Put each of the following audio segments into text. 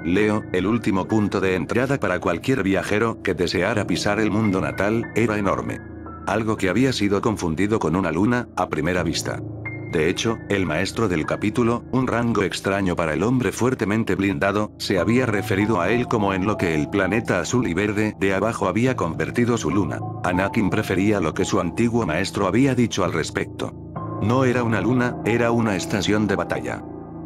Leo, el último punto de entrada para cualquier viajero que deseara pisar el mundo natal, era enorme. Algo que había sido confundido con una luna, a primera vista. De hecho, el maestro del capítulo, un rango extraño para el hombre fuertemente blindado, se había referido a él como en lo que el planeta azul y verde de abajo había convertido su luna. Anakin prefería lo que su antiguo maestro había dicho al respecto. No era una luna, era una estación de batalla.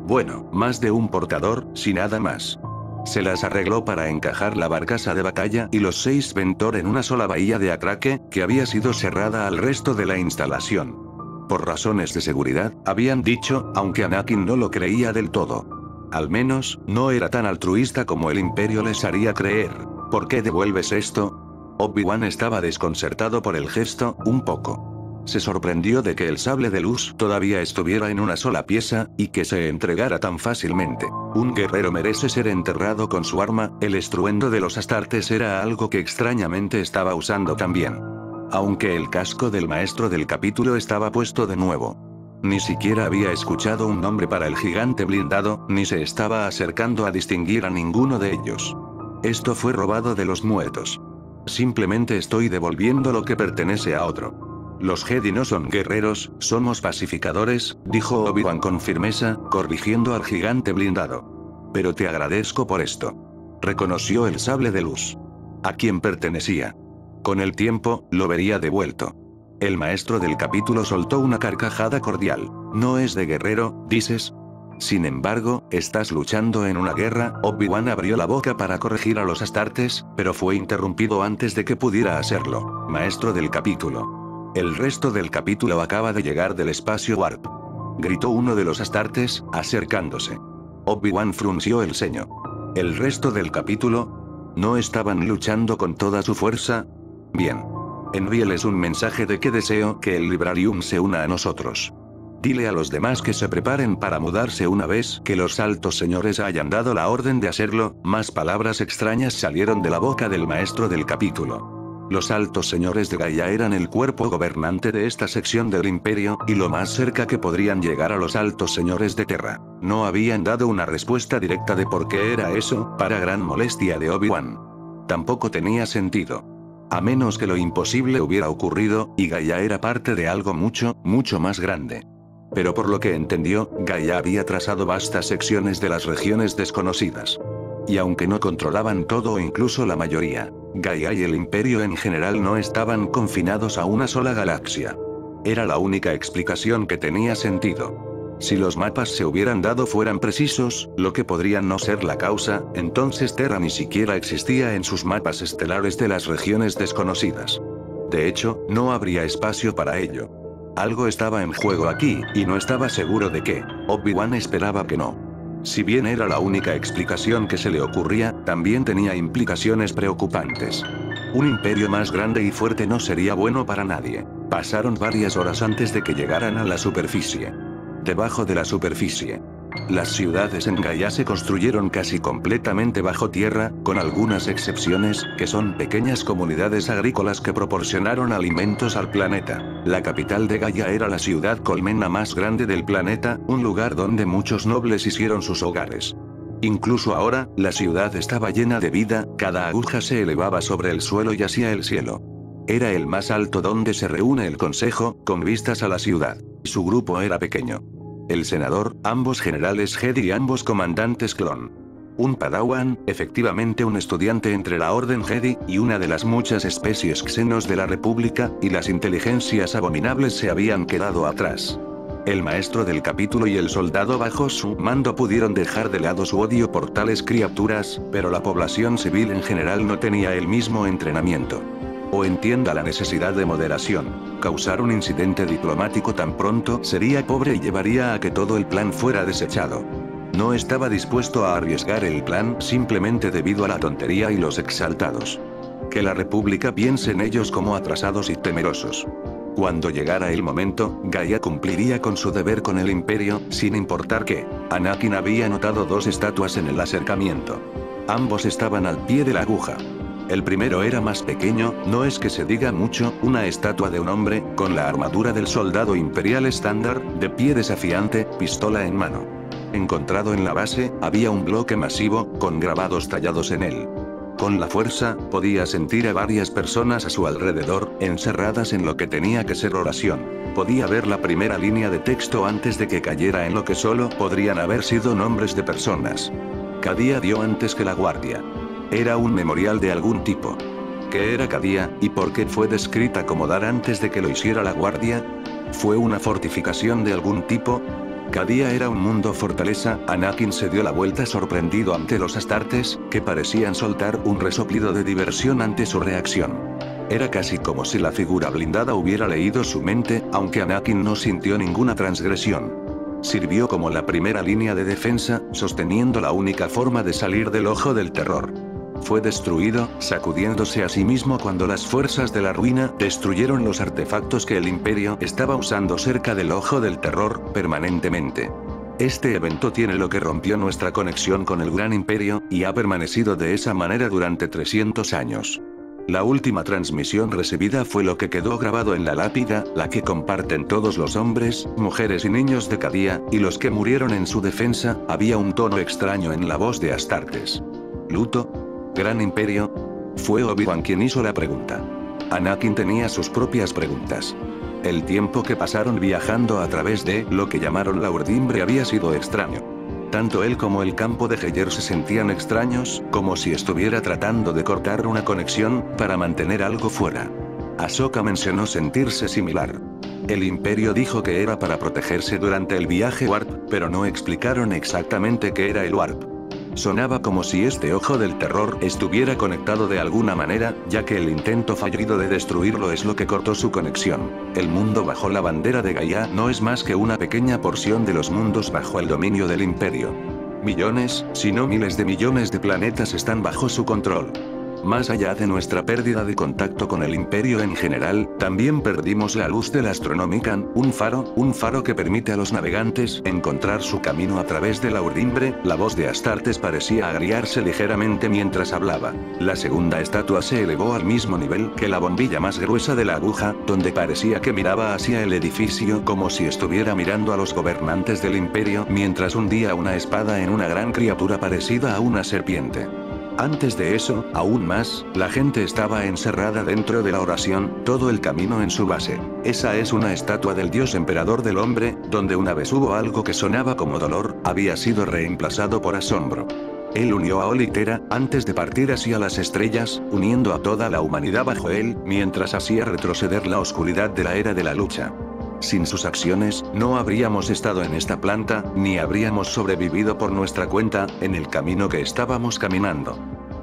Bueno, más de un portador, si nada más. Se las arregló para encajar la barcaza de batalla y los 6 Ventor en una sola bahía de atraque, que había sido cerrada al resto de la instalación. Por razones de seguridad, habían dicho, aunque Anakin no lo creía del todo. Al menos, no era tan altruista como el Imperio les haría creer. ¿Por qué devuelves esto? Obi-Wan estaba desconcertado por el gesto, un poco. Se sorprendió de que el sable de luz todavía estuviera en una sola pieza, y que se entregara tan fácilmente. Un guerrero merece ser enterrado con su arma. El estruendo de los astartes era algo que extrañamente estaba usando también. Aunque el casco del maestro del capítulo estaba puesto de nuevo. Ni siquiera había escuchado un nombre para el gigante blindado, ni se estaba acercando a distinguir a ninguno de ellos. Esto fue robado de los muertos. Simplemente estoy devolviendo lo que pertenece a otro. Los Jedi no son guerreros, somos pacificadores, dijo Obi-Wan con firmeza, corrigiendo al gigante blindado. Pero te agradezco por esto. Reconoció el sable de luz. ¿A quién pertenecía? Con el tiempo, lo vería devuelto. El maestro del capítulo soltó una carcajada cordial. ¿No es de guerrero, dices? Sin embargo, estás luchando en una guerra. Obi-Wan abrió la boca para corregir a los astartes, pero fue interrumpido antes de que pudiera hacerlo. Maestro del capítulo. El resto del capítulo acaba de llegar del espacio warp. Gritó uno de los astartes, acercándose. Obi-Wan frunció el ceño. ¿El resto del capítulo? ¿No estaban luchando con toda su fuerza? Bien. Envíeles un mensaje de que deseo que el Librarium se una a nosotros. Dile a los demás que se preparen para mudarse una vez que los altos señores hayan dado la orden de hacerlo. Más palabras extrañas salieron de la boca del maestro del capítulo. Los altos señores de Gaia eran el cuerpo gobernante de esta sección del imperio, y lo más cerca que podrían llegar a los altos señores de Terra. No habían dado una respuesta directa de por qué era eso, para gran molestia de Obi-Wan. Tampoco tenía sentido. A menos que lo imposible hubiera ocurrido, y Gaia era parte de algo mucho, mucho más grande. Pero por lo que entendió, Gaia había trazado vastas secciones de las regiones desconocidas. Y aunque no controlaban todo o incluso la mayoría, Gaia y el imperio en general no estaban confinados a una sola galaxia. Era la única explicación que tenía sentido. Si los mapas se hubieran dado fueran precisos, lo que podría no ser la causa, entonces Terra ni siquiera existía en sus mapas estelares de las regiones desconocidas. De hecho, no habría espacio para ello. Algo estaba en juego aquí, y no estaba seguro de qué. Obi-Wan esperaba que no. Si bien era la única explicación que se le ocurría, también tenía implicaciones preocupantes. Un imperio más grande y fuerte no sería bueno para nadie. Pasaron varias horas antes de que llegaran a la superficie. Debajo de la superficie. Las ciudades en Gaia se construyeron casi completamente bajo tierra, con algunas excepciones, que son pequeñas comunidades agrícolas que proporcionaron alimentos al planeta. La capital de Gaia era la ciudad colmena más grande del planeta, un lugar donde muchos nobles hicieron sus hogares. Incluso ahora, la ciudad estaba llena de vida, cada aguja se elevaba sobre el suelo y hacia el cielo. Era el más alto donde se reúne el consejo, con vistas a la ciudad. Su grupo era pequeño. El senador, ambos generales Jedi y ambos comandantes clon. Un padawan, efectivamente un estudiante entre la Orden Jedi, y una de las muchas especies xenos de la República, y las inteligencias abominables se habían quedado atrás. El maestro del capítulo y el soldado bajo su mando pudieron dejar de lado su odio por tales criaturas, pero la población civil en general no tenía el mismo entrenamiento. O entienda la necesidad de moderación. Causar un incidente diplomático tan pronto sería pobre y llevaría a que todo el plan fuera desechado. No estaba dispuesto a arriesgar el plan simplemente debido a la tontería y los exaltados. Que la República piense en ellos como atrasados y temerosos. Cuando llegara el momento, Gaia cumpliría con su deber con el Imperio, sin importar que Anakin había notado 2 estatuas en el acercamiento. Ambos estaban al pie de la aguja. El primero era más pequeño, no es que se diga mucho, una estatua de un hombre, con la armadura del soldado imperial estándar, de pie desafiante, pistola en mano. encontrado en la base, había un bloque masivo, con grabados tallados en él. Con la fuerza, podía sentir a varias personas a su alrededor, encerradas en lo que tenía que ser oración. Podía ver la primera línea de texto antes de que cayera en lo que solo podrían haber sido nombres de personas. Kadía dio antes que la guardia. Era un memorial de algún tipo. ¿Qué era Kadía, y por qué fue descrita como dar antes de que lo hiciera la guardia? ¿Fue una fortificación de algún tipo? Kadía era un mundo fortaleza. Anakin se dio la vuelta sorprendido ante los astartes, que parecían soltar un resoplido de diversión ante su reacción. Era casi como si la figura blindada hubiera leído su mente, aunque Anakin no sintió ninguna transgresión. Sirvió como la primera línea de defensa, sosteniendo la única forma de salir del ojo del terror. Fue destruido, sacudiéndose a sí mismo cuando las fuerzas de la ruina destruyeron los artefactos que el Imperio estaba usando cerca del ojo del terror, permanentemente. Este evento tiene lo que rompió nuestra conexión con el Gran Imperio, y ha permanecido de esa manera durante 300 años. La última transmisión recibida fue lo que quedó grabado en la lápida, la que comparten todos los hombres, mujeres y niños de Kadía, y los que murieron en su defensa. Había un tono extraño en la voz de Astartes. ¿Luto? ¿Gran Imperio? Fue Obi-Wan quien hizo la pregunta. Anakin tenía sus propias preguntas. El tiempo que pasaron viajando a través de lo que llamaron la urdimbre había sido extraño. Tanto él como el campo de Heyer se sentían extraños, como si estuviera tratando de cortar una conexión, para mantener algo fuera. Ahsoka mencionó sentirse similar. El Imperio dijo que era para protegerse durante el viaje Warp, pero no explicaron exactamente qué era el Warp. Sonaba como si este ojo del terror estuviera conectado de alguna manera, ya que el intento fallido de destruirlo es lo que cortó su conexión. El mundo bajo la bandera de Gaia no es más que una pequeña porción de los mundos bajo el dominio del Imperio. Millones, si no miles de millones de planetas están bajo su control. Más allá de nuestra pérdida de contacto con el Imperio en general, también perdimos la luz del Astronomican, un faro que permite a los navegantes encontrar su camino a través de la urdimbre. La voz de Astartes parecía agriarse ligeramente mientras hablaba. La segunda estatua se elevó al mismo nivel que la bombilla más gruesa de la aguja, donde parecía que miraba hacia el edificio como si estuviera mirando a los gobernantes del Imperio mientras hundía una espada en una gran criatura parecida a una serpiente. Antes de eso, aún más, la gente estaba encerrada dentro de la oración, todo el camino en su base. Esa es una estatua del dios emperador del hombre, donde una vez hubo algo que sonaba como dolor, había sido reemplazado por asombro. Él unió a Olitera, antes de partir hacia las estrellas, uniendo a toda la humanidad bajo él, mientras hacía retroceder la oscuridad de la era de la lucha. Sin sus acciones, no habríamos estado en esta planta, ni habríamos sobrevivido por nuestra cuenta, en el camino que estábamos caminando.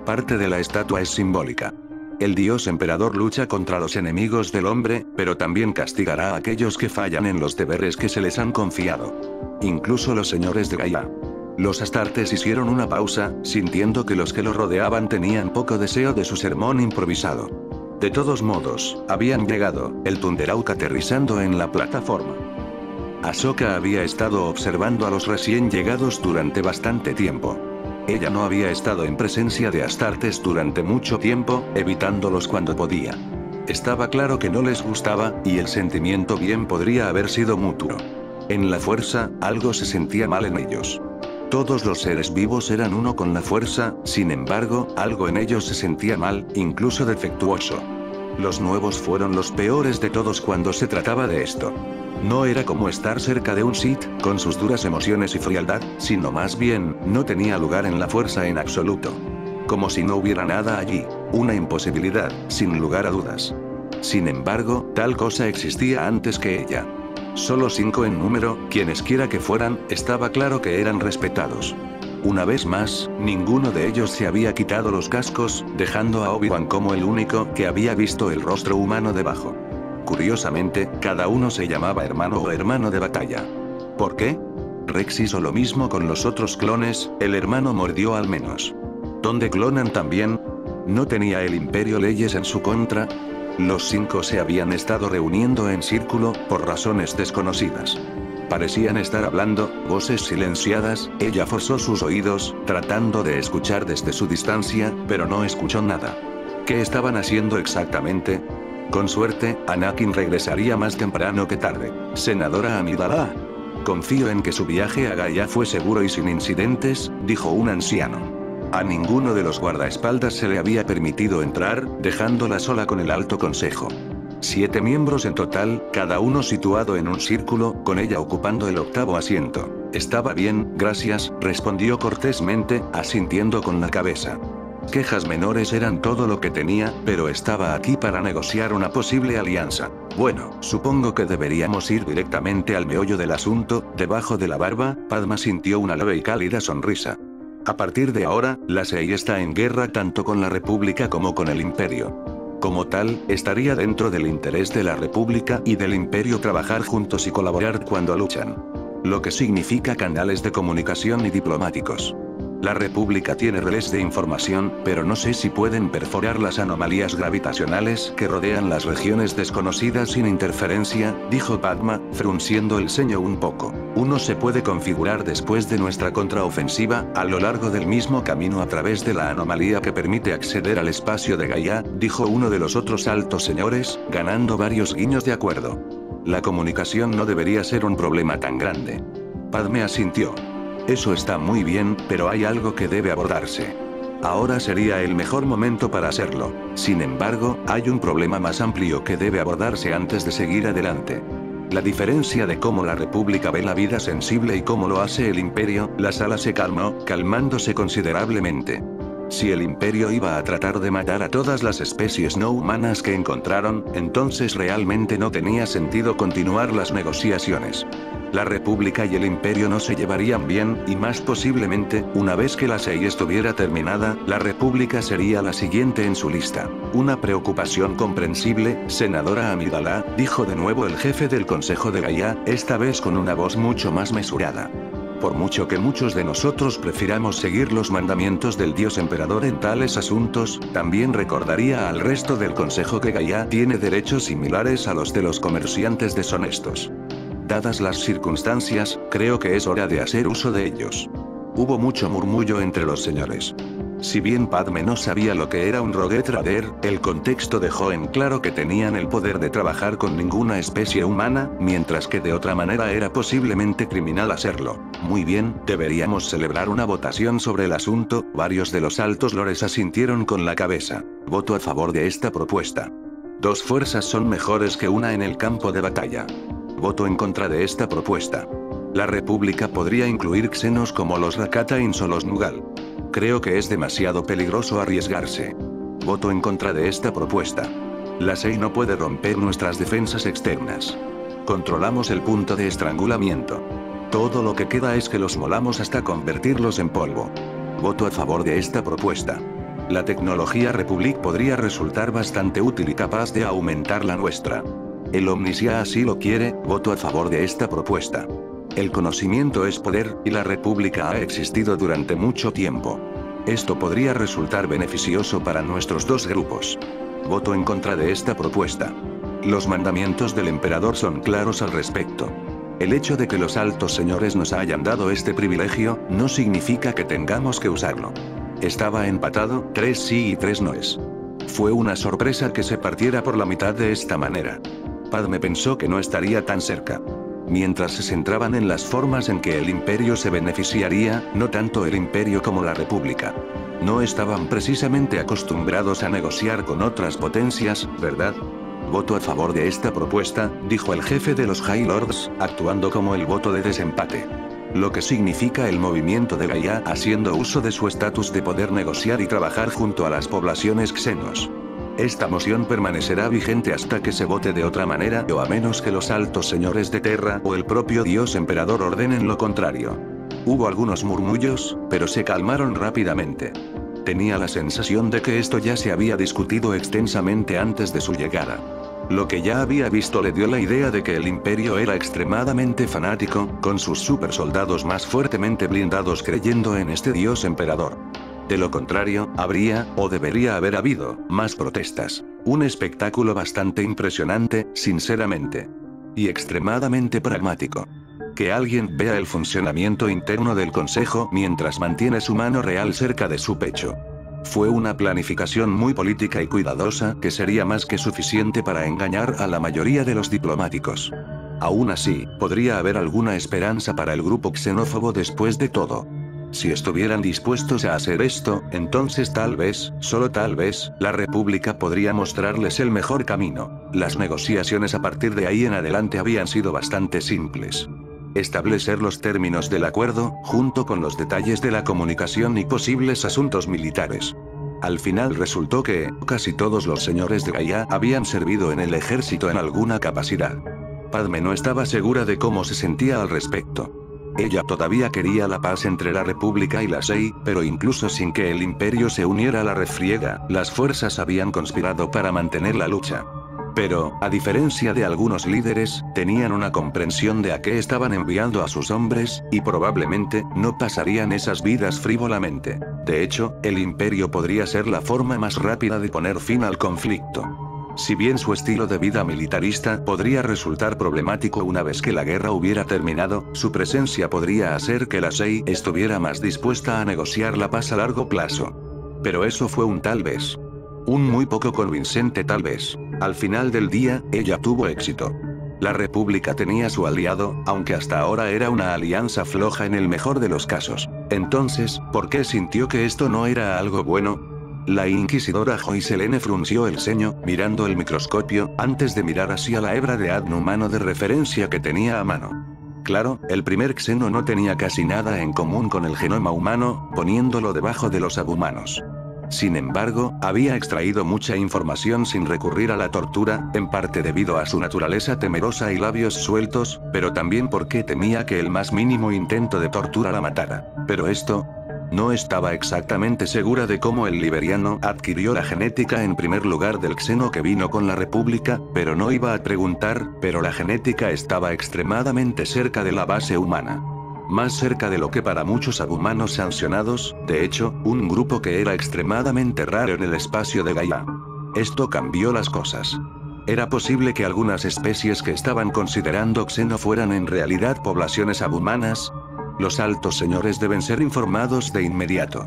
Parte de la estatua es simbólica. El dios emperador lucha contra los enemigos del hombre, pero también castigará a aquellos que fallan en los deberes que se les han confiado. Incluso los señores de Gaia. Los astartes hicieron una pausa, sintiendo que los que los rodeaban tenían poco deseo de su sermón improvisado. De todos modos, habían llegado, el Thunderhawk aterrizando en la plataforma. Ahsoka había estado observando a los recién llegados durante bastante tiempo. Ella no había estado en presencia de Astartes durante mucho tiempo, evitándolos cuando podía. Estaba claro que no les gustaba, y el sentimiento bien podría haber sido mutuo. En la fuerza, algo se sentía mal en ellos. Todos los seres vivos eran uno con la fuerza, sin embargo, algo en ellos se sentía mal, incluso defectuoso. Los nuevos fueron los peores de todos cuando se trataba de esto. No era como estar cerca de un Sith, con sus duras emociones y frialdad, sino más bien, no tenía lugar en la fuerza en absoluto. Como si no hubiera nada allí, una imposibilidad, sin lugar a dudas. Sin embargo, tal cosa existía antes que ella. Solo 5 en número, quienesquiera que fueran, estaba claro que eran respetados. Una vez más, ninguno de ellos se había quitado los cascos, dejando a Obi-Wan como el único que había visto el rostro humano debajo. Curiosamente, cada uno se llamaba hermano o hermano de batalla. ¿Por qué? Rex hizo lo mismo con los otros clones, el hermano mordió al menos. ¿Dónde clonan también? ¿No tenía el Imperio leyes en su contra? Los 5 se habían estado reuniendo en círculo, por razones desconocidas. Parecían estar hablando, voces silenciadas. Ella forzó sus oídos, tratando de escuchar desde su distancia, pero no escuchó nada. ¿Qué estaban haciendo exactamente? Con suerte, Anakin regresaría más temprano que tarde. Senadora Amidala. Confío en que su viaje a Gaia fue seguro y sin incidentes, dijo un anciano. A ninguno de los guardaespaldas se le había permitido entrar, dejándola sola con el Alto Consejo. 7 miembros en total, cada uno situado en un círculo, con ella ocupando el 8º asiento. Estaba bien, gracias, respondió cortésmente, asintiendo con la cabeza. Quejas menores eran todo lo que tenía, pero estaba aquí para negociar una posible alianza. Bueno, supongo que deberíamos ir directamente al meollo del asunto. Debajo de la barba, Padma sintió una leve y cálida sonrisa. A partir de ahora, la SEI está en guerra tanto con la República como con el Imperio. Como tal, estaría dentro del interés de la República y del Imperio trabajar juntos y colaborar cuando luchan. Lo que significa canales de comunicación y diplomáticos. La República tiene relés de información, pero no sé si pueden perforar las anomalías gravitacionales que rodean las regiones desconocidas sin interferencia, dijo Padma, frunciendo el ceño un poco. Uno se puede configurar después de nuestra contraofensiva, a lo largo del mismo camino a través de la anomalía que permite acceder al espacio de Gaia, dijo uno de los otros altos señores, ganando varios guiños de acuerdo. La comunicación no debería ser un problema tan grande. Padme asintió. Eso está muy bien, pero hay algo que debe abordarse. Ahora sería el mejor momento para hacerlo. Sin embargo, hay un problema más amplio que debe abordarse antes de seguir adelante. La diferencia de cómo la República ve la vida sensible y cómo lo hace el Imperio. La sala se calmó, calmándose considerablemente. Si el Imperio iba a tratar de matar a todas las especies no humanas que encontraron, entonces realmente no tenía sentido continuar las negociaciones. La República y el Imperio no se llevarían bien, y más posiblemente, una vez que la SEI estuviera terminada, la República sería la siguiente en su lista. Una preocupación comprensible, senadora Amidala, dijo de nuevo el jefe del Consejo de Gaia, esta vez con una voz mucho más mesurada. Por mucho que muchos de nosotros prefiramos seguir los mandamientos del Dios Emperador en tales asuntos, también recordaría al resto del Consejo que Gaia tiene derechos similares a los de los comerciantes deshonestos. Dadas las circunstancias, creo que es hora de hacer uso de ellos. Hubo mucho murmullo entre los señores. Si bien Padme no sabía lo que era un Rogue Trader, el contexto dejó en claro que tenían el poder de trabajar con ninguna especie humana, mientras que de otra manera era posiblemente criminal hacerlo. Muy bien, deberíamos celebrar una votación sobre el asunto. Varios de los altos lores asintieron con la cabeza. Voto a favor de esta propuesta. 2 fuerzas son mejores que una en el campo de batalla. Voto en contra de esta propuesta. La República podría incluir xenos como los Rakatains o los Nugal. Creo que es demasiado peligroso arriesgarse. Voto en contra de esta propuesta. La SEI no puede romper nuestras defensas externas. Controlamos el punto de estrangulamiento. Todo lo que queda es que los molamos hasta convertirlos en polvo. Voto a favor de esta propuesta. La tecnología Republic podría resultar bastante útil y capaz de aumentar la nuestra. El Omnicia así lo quiere. Voto a favor de esta propuesta. El conocimiento es poder, y la República ha existido durante mucho tiempo. Esto podría resultar beneficioso para nuestros 2 grupos. Voto en contra de esta propuesta. Los mandamientos del emperador son claros al respecto. El hecho de que los altos señores nos hayan dado este privilegio, no significa que tengamos que usarlo. Estaba empatado, 3 sí y 3 noes. Fue una sorpresa que se partiera por la mitad de esta manera. Padme pensó que no estaría tan cerca. Mientras se centraban en las formas en que el Imperio se beneficiaría, no tanto el Imperio como la República. No estaban precisamente acostumbrados a negociar con otras potencias, ¿verdad? Voto a favor de esta propuesta, dijo el jefe de los High Lords, actuando como el voto de desempate. Lo que significa el movimiento de Gaia haciendo uso de su estatus de poder negociar y trabajar junto a las poblaciones xenos. Esta moción permanecerá vigente hasta que se vote de otra manera o a menos que los altos señores de Terra o el propio Dios Emperador ordenen lo contrario. Hubo algunos murmullos, pero se calmaron rápidamente. Tenía la sensación de que esto ya se había discutido extensamente antes de su llegada. Lo que ya había visto le dio la idea de que el Imperio era extremadamente fanático, con sus supersoldados más fuertemente blindados creyendo en este Dios Emperador. De lo contrario, habría, o debería haber habido, más protestas. Un espectáculo bastante impresionante, sinceramente. Y extremadamente pragmático. Que alguien vea el funcionamiento interno del Consejo mientras mantiene su mano real cerca de su pecho. Fue una planificación muy política y cuidadosa que sería más que suficiente para engañar a la mayoría de los diplomáticos. Aún así, podría haber alguna esperanza para el grupo xenófobo después de todo. Si estuvieran dispuestos a hacer esto, entonces tal vez, solo tal vez, la República podría mostrarles el mejor camino. Las negociaciones a partir de ahí en adelante habían sido bastante simples. Establecer los términos del acuerdo, junto con los detalles de la comunicación y posibles asuntos militares. Al final resultó que, casi todos los señores de Gaia habían servido en el ejército en alguna capacidad. Padme no estaba segura de cómo se sentía al respecto. Ella todavía quería la paz entre la República y la Sei, pero incluso sin que el Imperio se uniera a la refriega, las fuerzas habían conspirado para mantener la lucha. Pero, a diferencia de algunos líderes, tenían una comprensión de a qué estaban enviando a sus hombres, y probablemente, no pasarían esas vidas frívolamente. De hecho, el Imperio podría ser la forma más rápida de poner fin al conflicto. Si bien su estilo de vida militarista podría resultar problemático una vez que la guerra hubiera terminado, su presencia podría hacer que la Sei estuviera más dispuesta a negociar la paz a largo plazo. Pero eso fue un tal vez. Un muy poco convincente tal vez. Al final del día, ella tuvo éxito. La República tenía su aliado, aunque hasta ahora era una alianza floja en el mejor de los casos. Entonces, ¿por qué sintió que esto no era algo bueno? La inquisidora Joycelene frunció el ceño, mirando el microscopio, antes de mirar hacia la hebra de ADN humano de referencia que tenía a mano. Claro, el primer xeno no tenía casi nada en común con el genoma humano, poniéndolo debajo de los abhumanos. Sin embargo, había extraído mucha información sin recurrir a la tortura, en parte debido a su naturaleza temerosa y labios sueltos, pero también porque temía que el más mínimo intento de tortura la matara. Pero esto... No estaba exactamente segura de cómo el liberiano adquirió la genética en primer lugar del xeno que vino con la República, pero no iba a preguntar, pero la genética estaba extremadamente cerca de la base humana. Más cerca de lo que para muchos abhumanos sancionados, de hecho, un grupo que era extremadamente raro en el espacio de Gaia. Esto cambió las cosas. Era posible que algunas especies que estaban considerando xeno fueran en realidad poblaciones abhumanas. Los altos señores deben ser informados de inmediato.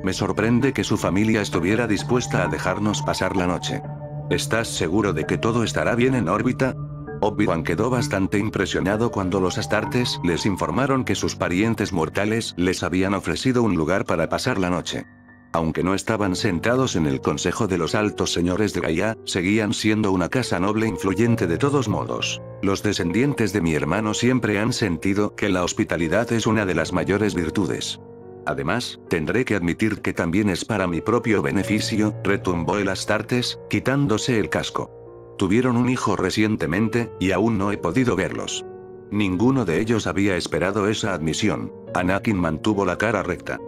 Me sorprende que su familia estuviera dispuesta a dejarnos pasar la noche. ¿Estás seguro de que todo estará bien en órbita? Obi-Wan quedó bastante impresionado cuando los Astartes les informaron que sus parientes mortales les habían ofrecido un lugar para pasar la noche. Aunque no estaban sentados en el Consejo de los Altos Señores de Gaia, seguían siendo una casa noble influyente de todos modos. Los descendientes de mi hermano siempre han sentido que la hospitalidad es una de las mayores virtudes. Además, tendré que admitir que también es para mi propio beneficio, retumbó el Astartes, quitándose el casco. Tuvieron un hijo recientemente, y aún no he podido verlos. Ninguno de ellos había esperado esa admisión. Anakin mantuvo la cara recta.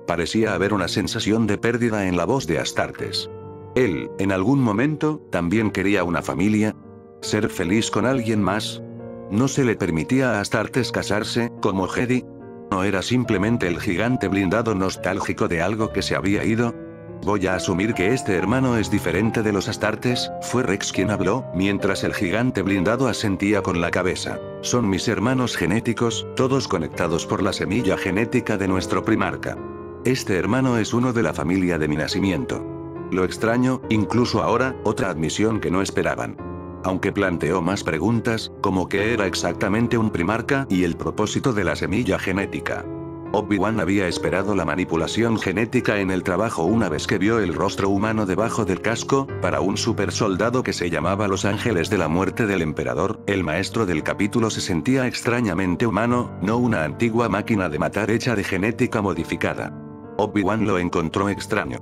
Parecía haber una sensación de pérdida en la voz de Astartes. Él, en algún momento, también quería una familia. ¿Ser feliz con alguien más? ¿No se le permitía a Astartes casarse, como Jedi? ¿No era simplemente el gigante blindado nostálgico de algo que se había ido? Voy a asumir que este hermano es diferente de los Astartes, fue Rex quien habló, mientras el gigante blindado asentía con la cabeza. Son mis hermanos genéticos, todos conectados por la semilla genética de nuestro primarca. Este hermano es uno de la familia de mi nacimiento. Lo extraño, incluso ahora, otra admisión que no esperaban. Aunque planteó más preguntas, como qué era exactamente un primarca y el propósito de la semilla genética. Obi-Wan había esperado la manipulación genética en el trabajo una vez que vio el rostro humano debajo del casco, para un super soldado que se llamaba Los Ángeles de la Muerte del Emperador, el maestro del capítulo se sentía extrañamente humano, no una antigua máquina de matar hecha de genética modificada. Obi-Wan lo encontró extraño.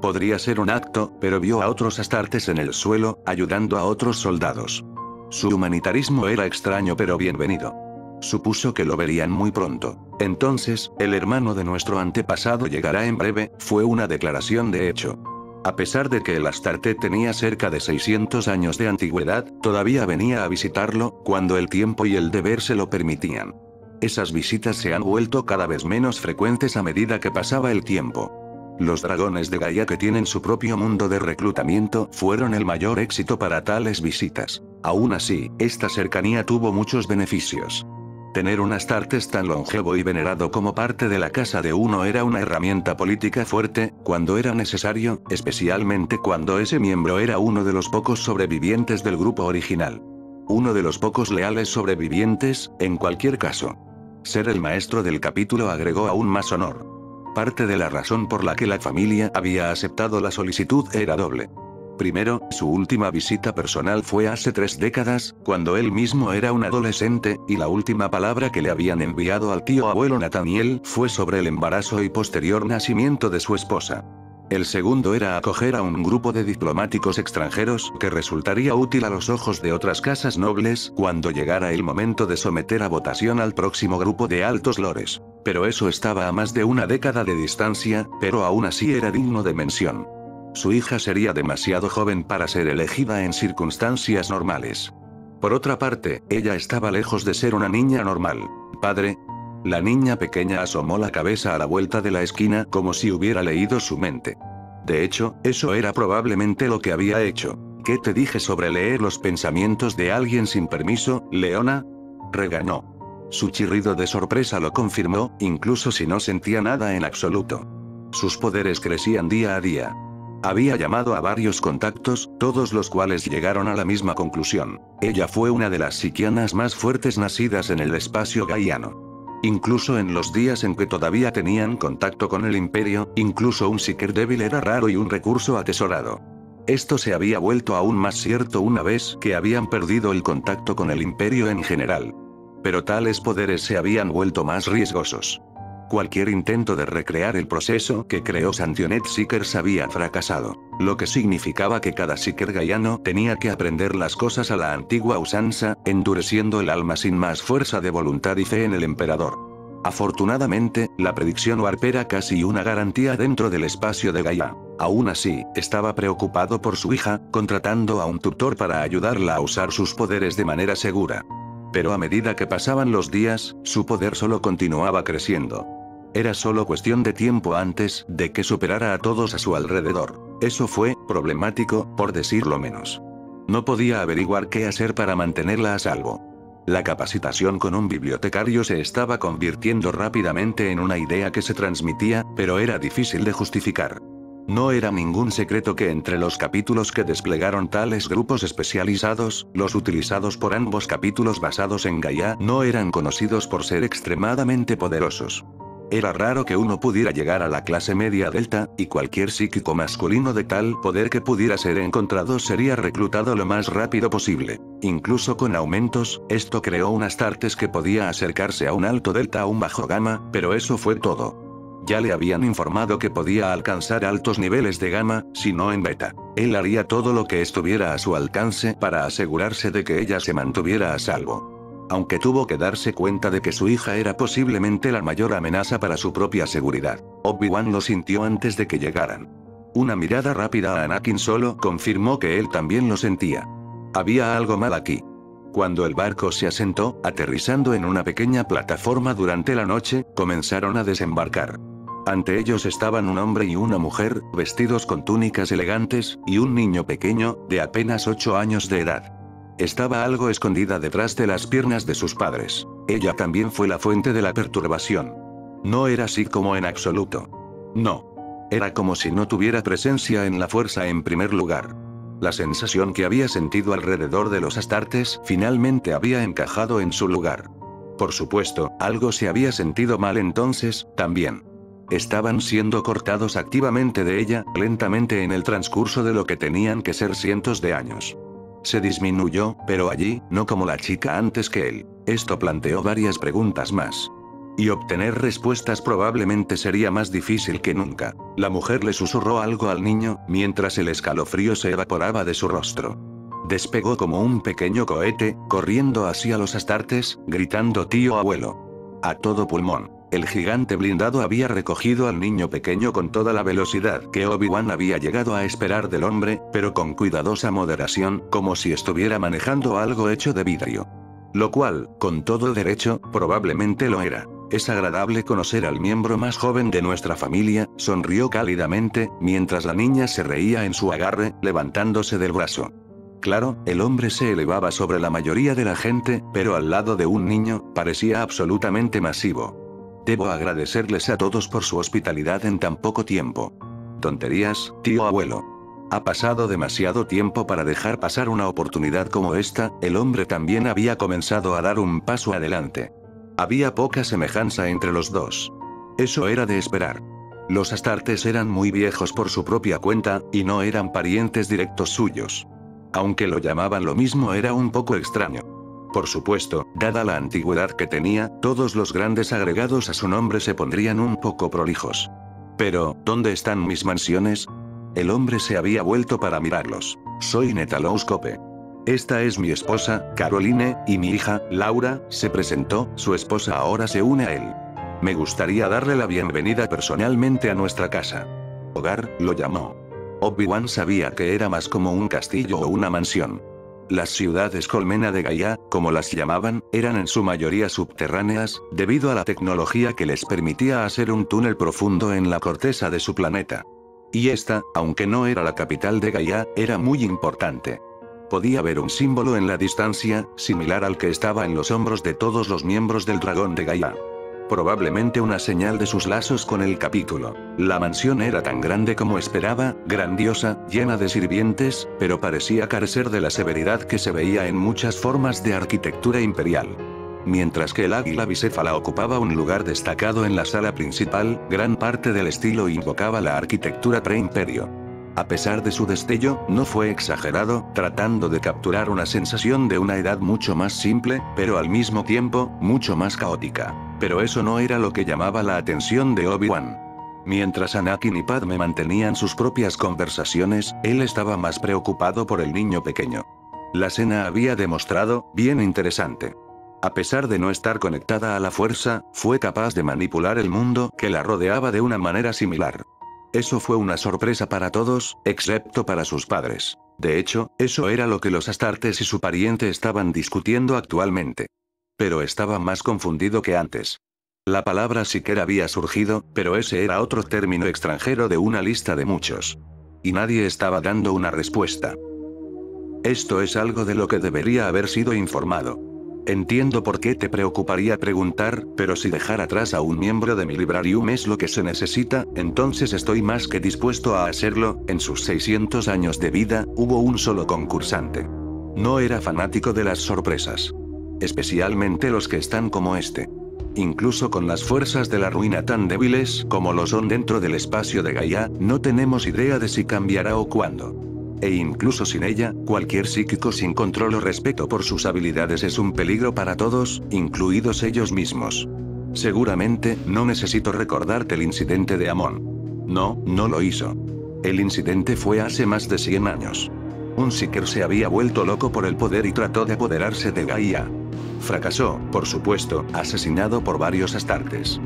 Podría ser un acto, pero vio a otros Astartes en el suelo, ayudando a otros soldados. Su humanitarismo era extraño pero bienvenido. Supuso que lo verían muy pronto. Entonces, el hermano de nuestro antepasado llegará en breve, fue una declaración de hecho. A pesar de que el Astarte tenía cerca de 600 años de antigüedad, todavía venía a visitarlo, cuando el tiempo y el deber se lo permitían. Esas visitas se han vuelto cada vez menos frecuentes a medida que pasaba el tiempo. Los dragones de Gaia que tienen su propio mundo de reclutamiento fueron el mayor éxito para tales visitas. Aún así, esta cercanía tuvo muchos beneficios. Tener un Astartes tan longevo y venerado como parte de la casa de uno era una herramienta política fuerte, cuando era necesario, especialmente cuando ese miembro era uno de los pocos sobrevivientes del grupo original. Uno de los pocos leales sobrevivientes, en cualquier caso. Ser el maestro del capítulo agregó aún más honor. Parte de la razón por la que la familia había aceptado la solicitud era doble. Primero, su última visita personal fue hace 3 décadas, cuando él mismo era un adolescente, y la última palabra que le habían enviado al tío abuelo Nathaniel fue sobre el embarazo y posterior nacimiento de su esposa. El segundo era acoger a un grupo de diplomáticos extranjeros que resultaría útil a los ojos de otras casas nobles cuando llegara el momento de someter a votación al próximo grupo de altos lores. Pero eso estaba a más de una década de distancia, pero aún así era digno de mención. Su hija sería demasiado joven para ser elegida en circunstancias normales. Por otra parte, ella estaba lejos de ser una niña normal. Padre. La niña pequeña asomó la cabeza a la vuelta de la esquina como si hubiera leído su mente. De hecho, eso era probablemente lo que había hecho. ¿Qué te dije sobre leer los pensamientos de alguien sin permiso, Leona? Regañó. Su chirrido de sorpresa lo confirmó, incluso si no sentía nada en absoluto. Sus poderes crecían día a día. Había llamado a varios contactos, todos los cuales llegaron a la misma conclusión. Ella fue una de las psiquianas más fuertes nacidas en el espacio gaiano. Incluso en los días en que todavía tenían contacto con el imperio, incluso un psiker débil era raro y un recurso atesorado. Esto se había vuelto aún más cierto una vez que habían perdido el contacto con el imperio en general. Pero tales poderes se habían vuelto más riesgosos. Cualquier intento de recrear el proceso que creó Santionet Seekers había fracasado, lo que significaba que cada Seeker gaiano tenía que aprender las cosas a la antigua usanza, endureciendo el alma sin más fuerza de voluntad y fe en el emperador. Afortunadamente, la predicción Warp era casi una garantía dentro del espacio de Gaia. Aún así, estaba preocupado por su hija, contratando a un tutor para ayudarla a usar sus poderes de manera segura. Pero a medida que pasaban los días, su poder solo continuaba creciendo. Era solo cuestión de tiempo antes de que superara a todos a su alrededor. Eso fue problemático, por decirlo menos. No podía averiguar qué hacer para mantenerla a salvo. La capacitación con un bibliotecario se estaba convirtiendo rápidamente en una idea que se transmitía, pero era difícil de justificar. No era ningún secreto que entre los capítulos que desplegaron tales grupos especializados, los utilizados por ambos capítulos basados en Gaia no eran conocidos por ser extremadamente poderosos. Era raro que uno pudiera llegar a la clase media delta, y cualquier psíquico masculino de tal poder que pudiera ser encontrado sería reclutado lo más rápido posible. Incluso con aumentos, esto creó un Astartes que podía acercarse a un alto delta o un bajo gamma, pero eso fue todo. Ya le habían informado que podía alcanzar altos niveles de gamma, si no en beta. Él haría todo lo que estuviera a su alcance para asegurarse de que ella se mantuviera a salvo. Aunque tuvo que darse cuenta de que su hija era posiblemente la mayor amenaza para su propia seguridad. Obi-Wan lo sintió antes de que llegaran. Una mirada rápida a Anakin solo confirmó que él también lo sentía. Había algo mal aquí. Cuando el barco se asentó, aterrizando en una pequeña plataforma durante la noche, comenzaron a desembarcar. Ante ellos estaban un hombre y una mujer, vestidos con túnicas elegantes, y un niño pequeño, de apenas 8 años de edad. Estaba algo escondida detrás de las piernas de sus padres. Ella también fue la fuente de la perturbación. No era así como en absoluto. No. Era como si no tuviera presencia en la fuerza en primer lugar. La sensación que había sentido alrededor de los Astartes finalmente había encajado en su lugar. Por supuesto, algo se había sentido mal entonces, también. Estaban siendo cortados activamente de ella, lentamente en el transcurso de lo que tenían que ser cientos de años. Se disminuyó, pero allí, no como la chica antes que él. Esto planteó varias preguntas más. Y obtener respuestas probablemente sería más difícil que nunca. La mujer le susurró algo al niño, mientras el escalofrío se evaporaba de su rostro. Despegó como un pequeño cohete, corriendo hacia los Astartes, gritando tío abuelo. A todo pulmón. El gigante blindado había recogido al niño pequeño con toda la velocidad que Obi-Wan había llegado a esperar del hombre, pero con cuidadosa moderación, como si estuviera manejando algo hecho de vidrio. Lo cual, con todo derecho, probablemente lo era. Es agradable conocer al miembro más joven de nuestra familia, sonrió cálidamente, mientras la niña se reía en su agarre, levantándose del brazo. Claro, el hombre se elevaba sobre la mayoría de la gente, pero al lado de un niño, parecía absolutamente masivo. Debo agradecerles a todos por su hospitalidad en tan poco tiempo. Tonterías, tío abuelo. Ha pasado demasiado tiempo para dejar pasar una oportunidad como esta, el hombre también había comenzado a dar un paso adelante. Había poca semejanza entre los dos. Eso era de esperar. Los Astartes eran muy viejos por su propia cuenta, y no eran parientes directos suyos. Aunque lo llamaban lo mismo, era un poco extraño. Por supuesto, dada la antigüedad que tenía, todos los grandes agregados a su nombre se pondrían un poco prolijos. Pero, ¿dónde están mis mansiones? El hombre se había vuelto para mirarlos. Soy Netalos Cope. Esta es mi esposa, Caroline, y mi hija, Laura, se presentó, su esposa ahora se une a él. Me gustaría darle la bienvenida personalmente a nuestra casa. Hogar, lo llamó. Obi-Wan sabía que era más como un castillo o una mansión. Las ciudades colmena de Gaia, como las llamaban, eran en su mayoría subterráneas, debido a la tecnología que les permitía hacer un túnel profundo en la corteza de su planeta. Y esta, aunque no era la capital de Gaia, era muy importante. Podía ver un símbolo en la distancia, similar al que estaba en los hombros de todos los miembros del dragón de Gaia. Probablemente una señal de sus lazos con el capítulo. La mansión era tan grande como esperaba, grandiosa, llena de sirvientes, pero parecía carecer de la severidad que se veía en muchas formas de arquitectura imperial. Mientras que el águila bicéfala ocupaba un lugar destacado en la sala principal, gran parte del estilo invocaba la arquitectura pre-imperio. A pesar de su destello, no fue exagerado, tratando de capturar una sensación de una edad mucho más simple, pero al mismo tiempo, mucho más caótica. Pero eso no era lo que llamaba la atención de Obi-Wan. Mientras Anakin y Padme mantenían sus propias conversaciones, él estaba más preocupado por el niño pequeño. La cena había demostrado, bien interesante. A pesar de no estar conectada a la fuerza, fue capaz de manipular el mundo que la rodeaba de una manera similar. Eso fue una sorpresa para todos, excepto para sus padres. De hecho, eso era lo que los Astartes y su pariente estaban discutiendo actualmente. Pero estaba más confundido que antes. La palabra siquiera había surgido, pero ese era otro término extranjero de una lista de muchos. Y nadie estaba dando una respuesta. Esto es algo de lo que debería haber sido informado. Entiendo por qué te preocuparía preguntar, pero si dejar atrás a un miembro de mi Librarium es lo que se necesita, entonces estoy más que dispuesto a hacerlo. En sus 600 años de vida, hubo un solo concursante. No era fanático de las sorpresas. Especialmente los que están como este. Incluso con las fuerzas de la ruina tan débiles como lo son dentro del espacio de Gaia, no tenemos idea de si cambiará o cuándo. E incluso sin ella, cualquier psíquico sin control o respeto por sus habilidades es un peligro para todos, incluidos ellos mismos. Seguramente, no necesito recordarte el incidente de Amon. No, no lo hizo. El incidente fue hace más de 100 años. Un Seeker se había vuelto loco por el poder y trató de apoderarse de Gaia. Fracasó, por supuesto, asesinado por varios Astartes.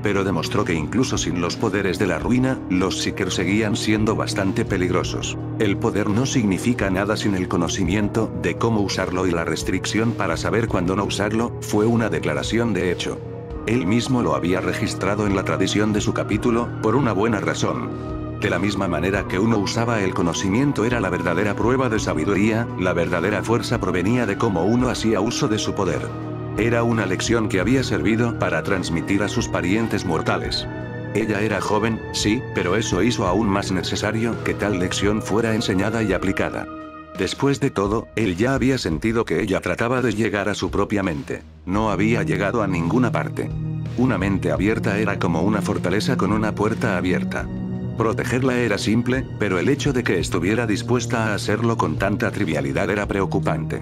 Pero demostró que incluso sin los poderes de la ruina, los Seeker seguían siendo bastante peligrosos. El poder no significa nada sin el conocimiento de cómo usarlo, y la restricción para saber cuándo no usarlo, fue una declaración de hecho. Él mismo lo había registrado en la tradición de su capítulo, por una buena razón. De la misma manera que uno usaba el conocimiento era la verdadera prueba de sabiduría, la verdadera fuerza provenía de cómo uno hacía uso de su poder. Era una lección que había servido para transmitir a sus parientes mortales. Ella era joven, sí, pero eso hizo aún más necesario que tal lección fuera enseñada y aplicada. Después de todo, él ya había sentido que ella trataba de llegar a su propia mente. No había llegado a ninguna parte. Una mente abierta era como una fortaleza con una puerta abierta. Protegerla era simple, pero el hecho de que estuviera dispuesta a hacerlo con tanta trivialidad era preocupante.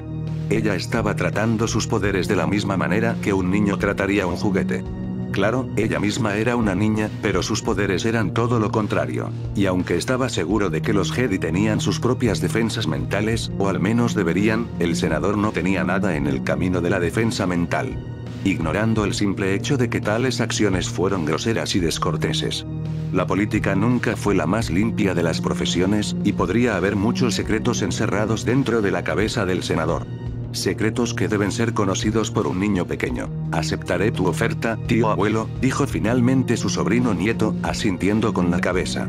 Ella estaba tratando sus poderes de la misma manera que un niño trataría un juguete. Claro, ella misma era una niña, pero sus poderes eran todo lo contrario. Y aunque estaba seguro de que los Jedi tenían sus propias defensas mentales, o al menos deberían, el senador no tenía nada en el camino de la defensa mental. Ignorando el simple hecho de que tales acciones fueron groseras y descorteses. La política nunca fue la más limpia de las profesiones, y podría haber muchos secretos encerrados dentro de la cabeza del senador. Secretos que deben ser conocidos por un niño pequeño. Aceptaré tu oferta, tío abuelo, dijo finalmente su sobrino nieto, asintiendo con la cabeza.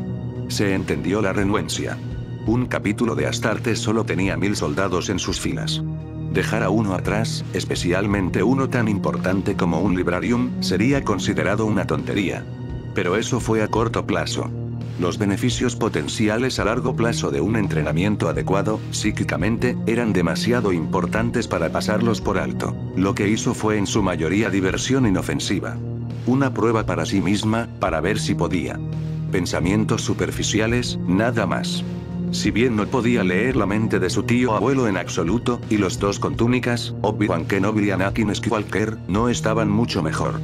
Se entendió la renuencia. Un capítulo de Astartes solo tenía 1000 soldados en sus filas. Dejar a uno atrás, especialmente uno tan importante como un Librarium, sería considerado una tontería. Pero eso fue a corto plazo. Los beneficios potenciales a largo plazo de un entrenamiento adecuado, psíquicamente, eran demasiado importantes para pasarlos por alto. Lo que hizo fue en su mayoría diversión inofensiva. Una prueba para sí misma, para ver si podía. Pensamientos superficiales, nada más. Si bien no podía leer la mente de su tío abuelo en absoluto, y los dos con túnicas, Obi-Wan Kenobi y Anakin Skywalker, no estaban mucho mejor.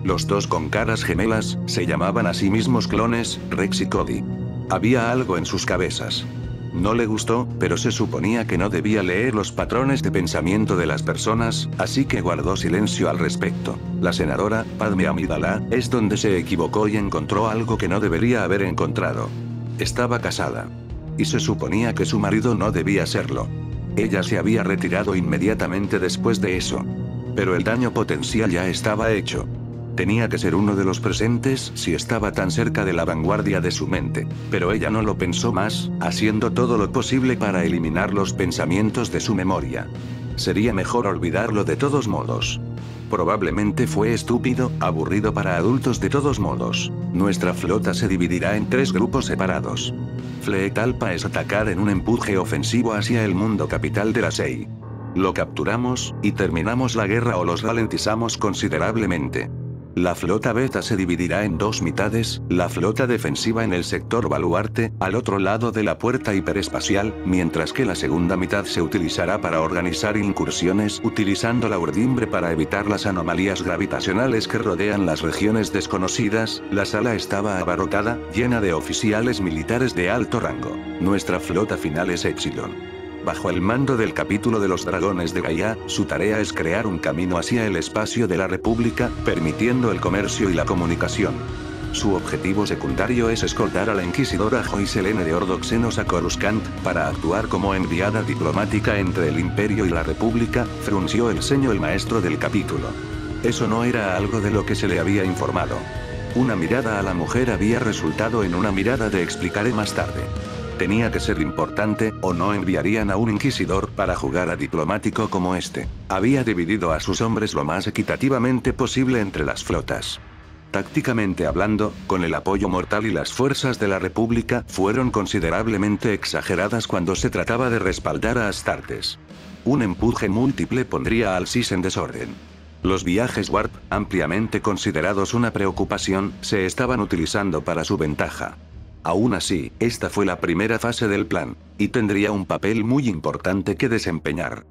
Los dos con caras gemelas, se llamaban a sí mismos clones, Rex y Cody. Había algo en sus cabezas. No le gustó, pero se suponía que no debía leer los patrones de pensamiento de las personas, así que guardó silencio al respecto. La senadora, Padme Amidala, es donde se equivocó y encontró algo que no debería haber encontrado. Estaba casada. Y se suponía que su marido no debía serlo. Ella se había retirado inmediatamente después de eso. Pero el daño potencial ya estaba hecho. Tenía que ser uno de los presentes si estaba tan cerca de la vanguardia de su mente. Pero ella no lo pensó más, haciendo todo lo posible para eliminar los pensamientos de su memoria. Sería mejor olvidarlo de todos modos. Probablemente fue estúpido, aburrido para adultos de todos modos. Nuestra flota se dividirá en 3 grupos separados. Fleet Alpha es atacar en un empuje ofensivo hacia el mundo capital de la SEI. Lo capturamos, y terminamos la guerra o los ralentizamos considerablemente. La flota beta se dividirá en 2 mitades, la flota defensiva en el sector baluarte, al otro lado de la puerta hiperespacial, mientras que la segunda mitad se utilizará para organizar incursiones utilizando la urdimbre para evitar las anomalías gravitacionales que rodean las regiones desconocidas. La sala estaba abarrotada, llena de oficiales militares de alto rango. Nuestra flota final es Epsilon. Bajo el mando del capítulo de los dragones de Gaia, su tarea es crear un camino hacia el espacio de la República, permitiendo el comercio y la comunicación. Su objetivo secundario es escoltar a la inquisidora Joycelene de Ordoxenos a Coruscant, para actuar como enviada diplomática entre el Imperio y la República, frunció el ceño el maestro del capítulo. Eso no era algo de lo que se le había informado. Una mirada a la mujer había resultado en una mirada de explicaré más tarde. Tenía que ser importante, o no enviarían a un inquisidor para jugar a diplomático como este. Había dividido a sus hombres lo más equitativamente posible entre las flotas. Tácticamente hablando, con el apoyo mortal y las fuerzas de la República, fueron considerablemente exageradas cuando se trataba de respaldar a Astartes. Un empuje múltiple pondría al SIS en desorden. Los viajes Warp, ampliamente considerados una preocupación, se estaban utilizando para su ventaja. Aún así, esta fue la primera fase del plan, y tendría un papel muy importante que desempeñar.